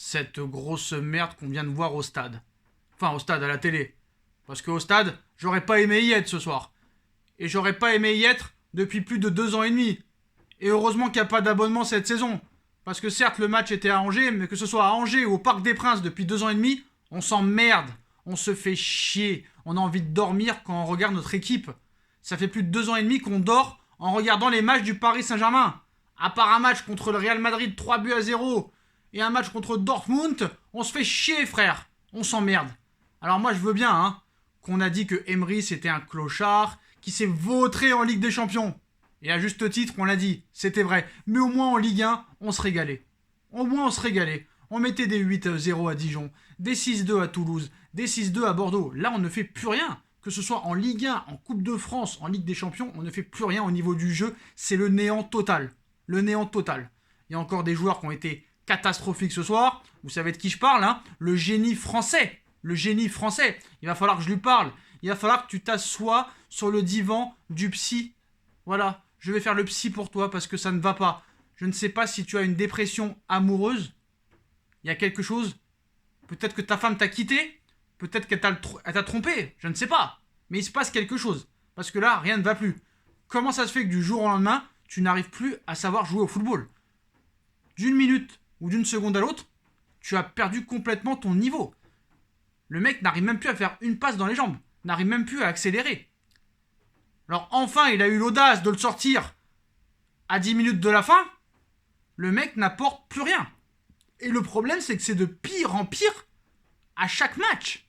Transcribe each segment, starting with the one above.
cette grosse merde qu'on vient de voir au stade. Enfin, au stade, à la télé. Parce qu'au stade, j'aurais pas aimé y être ce soir. Et j'aurais pas aimé y être depuis plus de 2 ans et demi. Et heureusement qu'il n'y a pas d'abonnement cette saison. Parce que certes, le match était à Angers, mais que ce soit à Angers ou au Parc des Princes depuis 2 ans et demi, on s'emmerde. On se fait chier. On a envie de dormir quand on regarde notre équipe. Ça fait plus de 2 ans et demi qu'on dort en regardant les matchs du Paris Saint-Germain. À part un match contre le Real Madrid 3-0 et un match contre Dortmund, on se fait chier, frère. On s'emmerde. Alors moi, je veux bien, hein, qu'on a dit que Emery c'était un clochard, qui s'est vautré en Ligue des Champions. Et à juste titre, on l'a dit, c'était vrai. Mais au moins en Ligue 1, on se régalait. Au moins on se régalait. On mettait des 8-0 à Dijon, des 6-2 à Toulouse, des 6-2 à Bordeaux. Là, on ne fait plus rien. Que ce soit en Ligue 1, en Coupe de France, en Ligue des Champions, on ne fait plus rien au niveau du jeu. C'est le néant total. Le néant total. Il y a encore des joueurs qui ont été catastrophiques ce soir. Vous savez de qui je parle, hein? Le génie français. Le génie français. Il va falloir que je lui parle. Il va falloir que tu t'assoies sur le divan du psy. Voilà, je vais faire le psy pour toi parce que ça ne va pas. Je ne sais pas si tu as une dépression amoureuse. Il y a quelque chose. Peut-être que ta femme t'a quitté. Peut-être qu'elle t'a trompé. Je ne sais pas. Mais il se passe quelque chose. Parce que là, rien ne va plus. Comment ça se fait que du jour au lendemain, tu n'arrives plus à savoir jouer au football? D'une minute ou d'une seconde à l'autre, tu as perdu complètement ton niveau. Le mec n'arrive même plus à faire une passe dans les jambes. N'arrive même plus à accélérer. Alors enfin, il a eu l'audace de le sortir à 10 minutes de la fin. Le mec n'apporte plus rien. Et le problème, c'est que c'est de pire en pire à chaque match.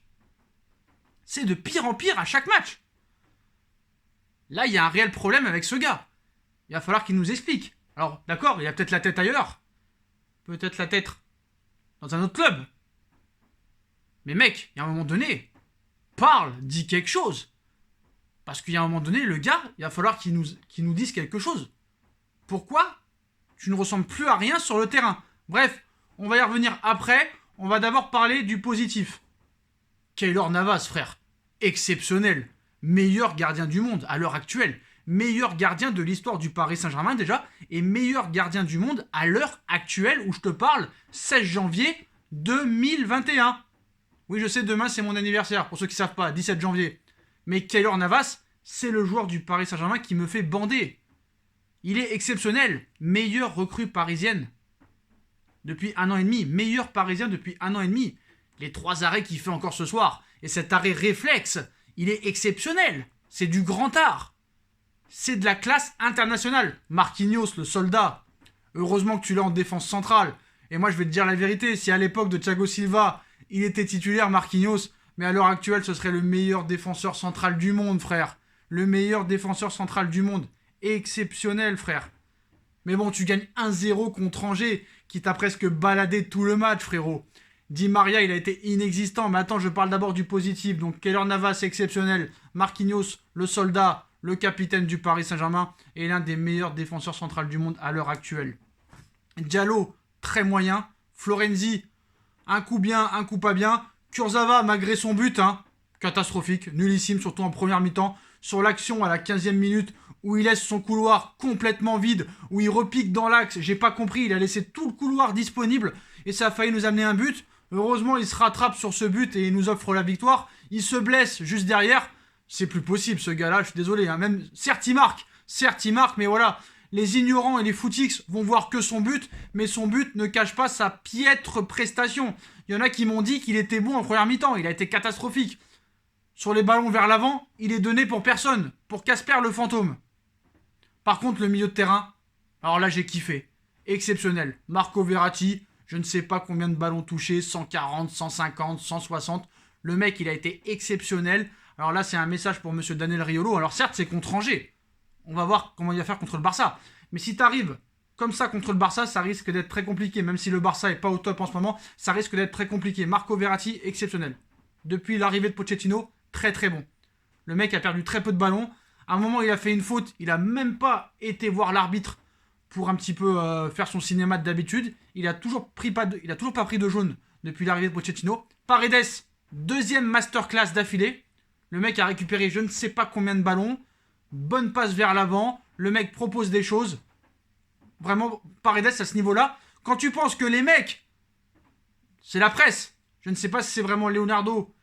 C'est de pire en pire à chaque match. Là, il y a un réel problème avec ce gars. Il va falloir qu'il nous explique. Alors, d'accord, il a peut-être la tête ailleurs. Peut-être la tête dans un autre club. Mais mec, il y a un moment donné, parle, dis quelque chose. Parce qu'il y a un moment donné, le gars, il va falloir qu'il nous dise quelque chose. Pourquoi tu ne ressembles plus à rien sur le terrain? Bref, on va y revenir après. On va d'abord parler du positif. Keylor Navas, frère. Exceptionnel. Meilleur gardien du monde à l'heure actuelle. Meilleur gardien de l'histoire du Paris Saint-Germain déjà. Et meilleur gardien du monde à l'heure actuelle où je te parle, 16 janvier 2021. Oui, je sais, demain c'est mon anniversaire. Pour ceux qui ne savent pas, 17 janvier. Mais Keylor Navas, c'est le joueur du Paris Saint-Germain qui me fait bander. Il est exceptionnel. Meilleure recrue parisienne depuis 1 an et demi. Meilleur parisien depuis 1 an et demi. Les 3 arrêts qu'il fait encore ce soir. Et cet arrêt réflexe, il est exceptionnel. C'est du grand art. C'est de la classe internationale. Marquinhos, le soldat. Heureusement que tu l'as en défense centrale. Et moi, je vais te dire la vérité. Si à l'époque de Thiago Silva, il était titulaire, Marquinhos, mais à l'heure actuelle, ce serait le meilleur défenseur central du monde, frère. Le meilleur défenseur central du monde. Exceptionnel, frère. Mais bon, tu gagnes 1-0 contre Angers, qui t'a presque baladé tout le match, frérot. Di Maria, il a été inexistant. Mais attends, je parle d'abord du positif. Donc, Keylor Navas, exceptionnel. Marquinhos, le soldat, le capitaine du Paris Saint-Germain, et l'un des meilleurs défenseurs centrales du monde à l'heure actuelle. Diallo, très moyen. Florenzi, un coup bien, un coup pas bien. Kurzawa, malgré son but, hein, catastrophique, nullissime, surtout en première mi-temps. Sur l'action à la 15e minute, où il laisse son couloir complètement vide, où il repique dans l'axe, j'ai pas compris, il a laissé tout le couloir disponible, et ça a failli nous amener un but. Heureusement, il se rattrape sur ce but et il nous offre la victoire. Il se blesse juste derrière. C'est plus possible, ce gars-là, je suis désolé. Hein. Même, certes, il marque, mais voilà. Les ignorants et les footix vont voir que son but, mais son but ne cache pas sa piètre prestation. Il y en a qui m'ont dit qu'il était bon en première mi-temps, il a été catastrophique. Sur les ballons vers l'avant, il est donné pour personne, pour Casper le fantôme. Par contre, le milieu de terrain, alors là, j'ai kiffé. Exceptionnel. Marco Verratti, je ne sais pas combien de ballons touchés, 140, 150, 160. Le mec, il a été exceptionnel. Alors là, c'est un message pour monsieur Daniel Riolo. Alors certes, c'est contre Angers. On va voir comment il va faire contre le Barça. Mais si t'arrives comme ça contre le Barça, ça risque d'être très compliqué. Même si le Barça est pas au top en ce moment, ça risque d'être très compliqué. Marco Verratti, exceptionnel. Depuis l'arrivée de Pochettino, très très bon. Le mec a perdu très peu de ballons. À un moment, il a fait une faute. Il a même pas été voir l'arbitre pour un petit peu faire son cinéma d'habitude. Il a toujours pas pris de jaune depuis l'arrivée de Pochettino. Paredes, deuxième masterclass d'affilée. Le mec a récupéré je ne sais pas combien de ballons. Bonne passe vers l'avant. Le mec propose des choses. Vraiment, Paredes à ce niveau-là. Quand tu penses que les mecs c'est la presse. Je ne sais pas si c'est vraiment Leonardo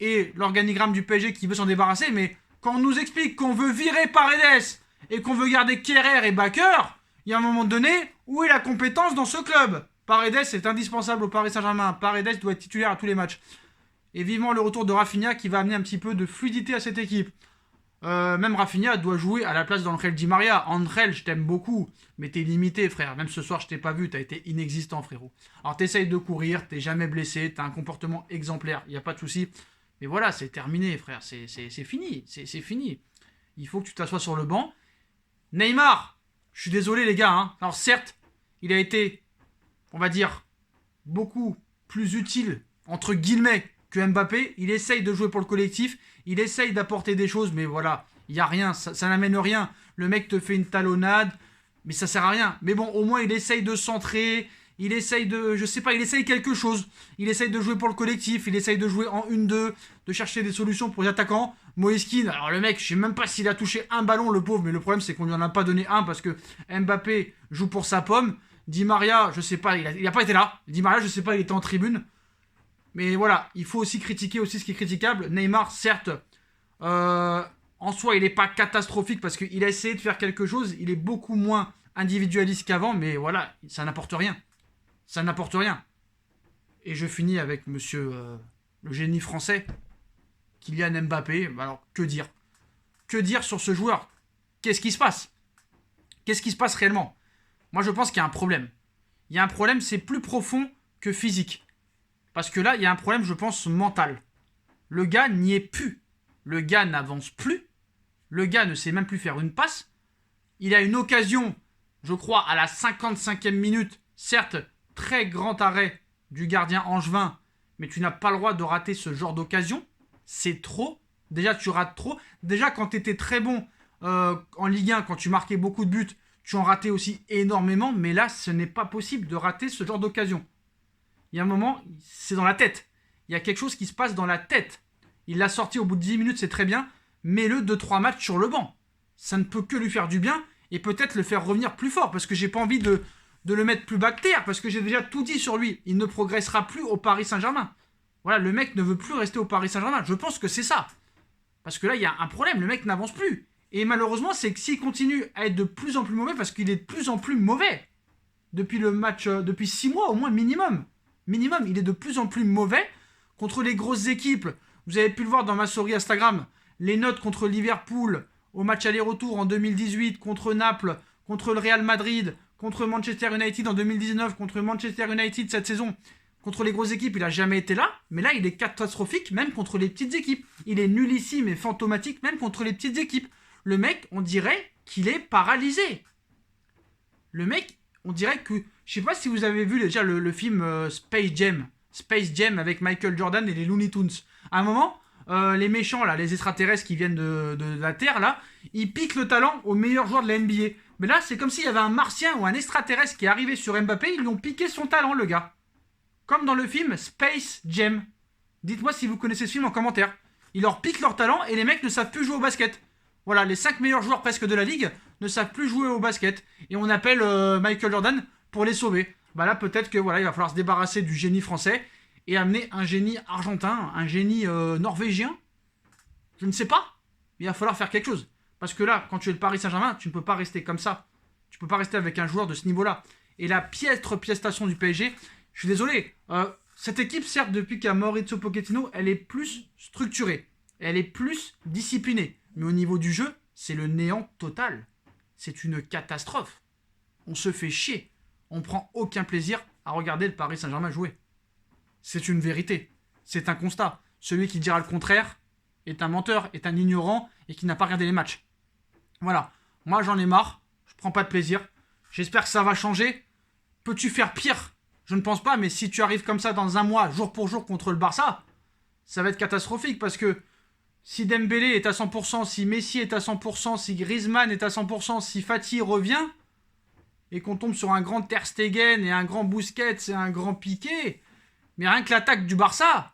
et l'organigramme du PSG qui veut s'en débarrasser, mais quand on nous explique qu'on veut virer Paredes et qu'on veut garder Kehrer et Bakker, il y a un moment donné où est la compétence dans ce club. Paredes est indispensable au Paris Saint-Germain. Paredes doit être titulaire à tous les matchs. Et vivement le retour de Rafinha qui va amener un petit peu de fluidité à cette équipe. Même Rafinha doit jouer à la place d'Angel Di Maria. Angel, je t'aime beaucoup, mais t'es limité, frère. Même ce soir, je t'ai pas vu, t'as été inexistant, frérot. Alors t'essayes de courir, t'es jamais blessé, t'as un comportement exemplaire, y a pas de souci. Mais voilà, c'est terminé, frère. C'est fini, c'est fini. Il faut que tu t'assoies sur le banc. Neymar, je suis désolé, les gars. Hein. Alors certes, il a été, on va dire, beaucoup plus utile, entre guillemets, que Mbappé. Il essaye de jouer pour le collectif. Il essaye d'apporter des choses, mais voilà, il n'y a rien, ça n'amène rien. Le mec te fait une talonnade, mais ça sert à rien. Mais bon, au moins, il essaye de centrer, il essaye de, je sais pas, il essaye quelque chose. Il essaye de jouer pour le collectif, il essaye de jouer en 1-2, de chercher des solutions pour les attaquants. Moïse Kean, alors le mec, je sais même pas s'il a touché un ballon, le pauvre, mais le problème, c'est qu'on lui en a pas donné un parce que Mbappé joue pour sa pomme. Di Maria, je sais pas, il a pas été là. Di Maria, je sais pas, il était en tribune. Mais voilà, il faut aussi critiquer aussi ce qui est critiquable. Neymar, certes, en soi, il n'est pas catastrophique parce qu'il a essayé de faire quelque chose. Il est beaucoup moins individualiste qu'avant, mais voilà, ça n'apporte rien. Ça n'apporte rien. Et je finis avec monsieur le génie français, Kylian Mbappé. Alors, que dire? Que dire sur ce joueur? Qu'est-ce qui se passe? Qu'est-ce qui se passe réellement? Moi, je pense qu'il y a un problème. Il y a un problème, c'est plus profond que physique. Parce que là, il y a un problème, je pense, mental. Le gars n'y est plus. Le gars n'avance plus. Le gars ne sait même plus faire une passe. Il a une occasion, je crois, à la 55e minute. Certes, très grand arrêt du gardien Angevin. Mais tu n'as pas le droit de rater ce genre d'occasion. C'est trop. Déjà, tu rates trop. Déjà, quand tu étais très bon en Ligue 1, quand tu marquais beaucoup de buts, tu en ratais aussi énormément. Mais là, ce n'est pas possible de rater ce genre d'occasion. Il y a un moment, c'est dans la tête. Il y a quelque chose qui se passe dans la tête. Il l'a sorti au bout de 10 minutes, c'est très bien. Mets-le 2-3 matchs sur le banc. Ça ne peut que lui faire du bien et peut-être le faire revenir plus fort parce que j'ai pas envie de le mettre plus bactère parce que j'ai déjà tout dit sur lui. Il ne progressera plus au Paris Saint-Germain. Voilà, le mec ne veut plus rester au Paris Saint-Germain. Je pense que c'est ça. Parce que là, il y a un problème. Le mec n'avance plus. Et malheureusement, c'est que s'il continue à être de plus en plus mauvais parce qu'il est de plus en plus mauvais depuis le match, depuis 6 mois au moins minimum. Minimum, il est de plus en plus mauvais contre les grosses équipes. Vous avez pu le voir dans ma story Instagram. Les notes contre Liverpool au match aller-retour en 2018, contre Naples, contre le Real Madrid, contre Manchester United en 2019, contre Manchester United cette saison. Contre les grosses équipes, il n'a jamais été là. Mais là, il est catastrophique même contre les petites équipes. Il est nullissime et fantomatique même contre les petites équipes. Le mec, on dirait qu'il est paralysé. Le mec, on dirait que... Je sais pas si vous avez vu déjà le film Space Jam. Space Jam avec Michael Jordan et les Looney Tunes. À un moment, les méchants, là, les extraterrestres qui viennent de la Terre, là, ils piquent le talent aux meilleurs joueurs de la NBA. Mais là, c'est comme s'il y avait un martien ou un extraterrestre qui est arrivé sur Mbappé, ils lui ont piqué son talent, le gars. Comme dans le film Space Jam. Dites-moi si vous connaissez ce film en commentaire. Ils leur piquent leur talent et les mecs ne savent plus jouer au basket. Voilà, les 5 meilleurs joueurs presque de la ligue ne savent plus jouer au basket. Et on appelle Michael Jordan pour les sauver. Bah là, peut-être que voilà, il va falloir se débarrasser du génie français et amener un génie argentin, un génie norvégien. Je ne sais pas. Il va falloir faire quelque chose. Parce que là, quand tu es le Paris Saint-Germain, tu ne peux pas rester comme ça. Tu ne peux pas rester avec un joueur de ce niveau-là. Et la piètre prestation du PSG, je suis désolé. Cette équipe, certes, depuis qu'il y a Maurizio Pochettino, elle est plus structurée. Elle est plus disciplinée. Mais au niveau du jeu, c'est le néant total. C'est une catastrophe. On se fait chier. On prend aucun plaisir à regarder le Paris Saint-Germain jouer. C'est une vérité. C'est un constat. Celui qui dira le contraire est un menteur, est un ignorant et qui n'a pas regardé les matchs. Voilà. Moi, j'en ai marre. Je prends pas de plaisir. J'espère que ça va changer. Peux-tu faire pire? Je ne pense pas, mais si tu arrives comme ça dans un mois, jour pour jour contre le Barça, ça va être catastrophique parce que si Dembélé est à 100%, si Messi est à 100%, si Griezmann est à 100%, si Fati revient et qu'on tombe sur un grand Ter Stegen et un grand Busquets et un grand Piqué, mais rien que l'attaque du Barça,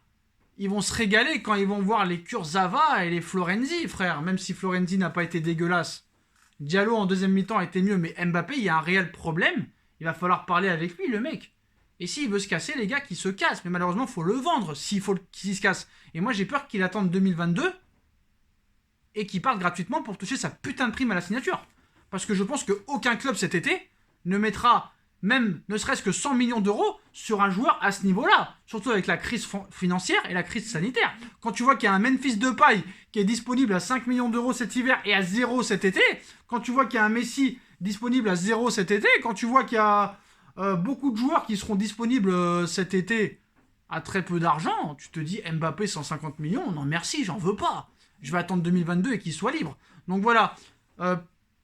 ils vont se régaler quand ils vont voir les Kurzawa et les Florenzi, frère, même si Florenzi n'a pas été dégueulasse. Diallo en deuxième mi-temps a été mieux, mais Mbappé, il y a un réel problème. Il va falloir parler avec lui, le mec. Et s'il veut se casser, les gars, qu'il se casse. Mais malheureusement, il faut le vendre s'il se casse. Et moi, j'ai peur qu'il attende 2022 et qu'il parte gratuitement pour toucher sa putain de prime à la signature. Parce que je pense qu'aucun club cet été ne mettra même ne serait-ce que 100 millions d'euros sur un joueur à ce niveau-là. Surtout avec la crise financière et la crise sanitaire. Quand tu vois qu'il y a un Memphis Depay qui est disponible à 5 millions d'euros cet hiver et à 0 cet été, quand tu vois qu'il y a un Messi disponible à 0 cet été, quand tu vois qu'il y a beaucoup de joueurs qui seront disponibles cet été à très peu d'argent, tu te dis Mbappé 150 millions, non merci, j'en veux pas. Je vais attendre 2022 et qu'il soit libre. Donc voilà,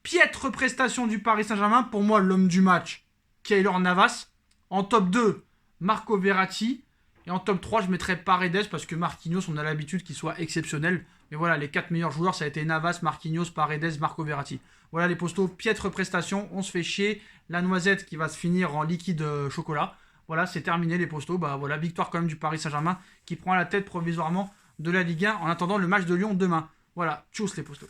piètre prestation du Paris Saint-Germain, pour moi l'homme du match, Keylor Navas. En top 2, Marco Verratti. Et en top 3, je mettrais Paredes parce que Marquinhos, on a l'habitude qu'il soit exceptionnel. Mais voilà, les 4 meilleurs joueurs, ça a été Navas, Marquinhos, Paredes, Marco Verratti. Voilà les postos, piètre prestation, on se fait chier. La noisette qui va se finir en liquide chocolat. Voilà, c'est terminé les postos. Bah voilà, victoire quand même du Paris Saint-Germain qui prend la tête provisoirement de la Ligue 1 en attendant le match de Lyon demain. Voilà, tchuss les postos.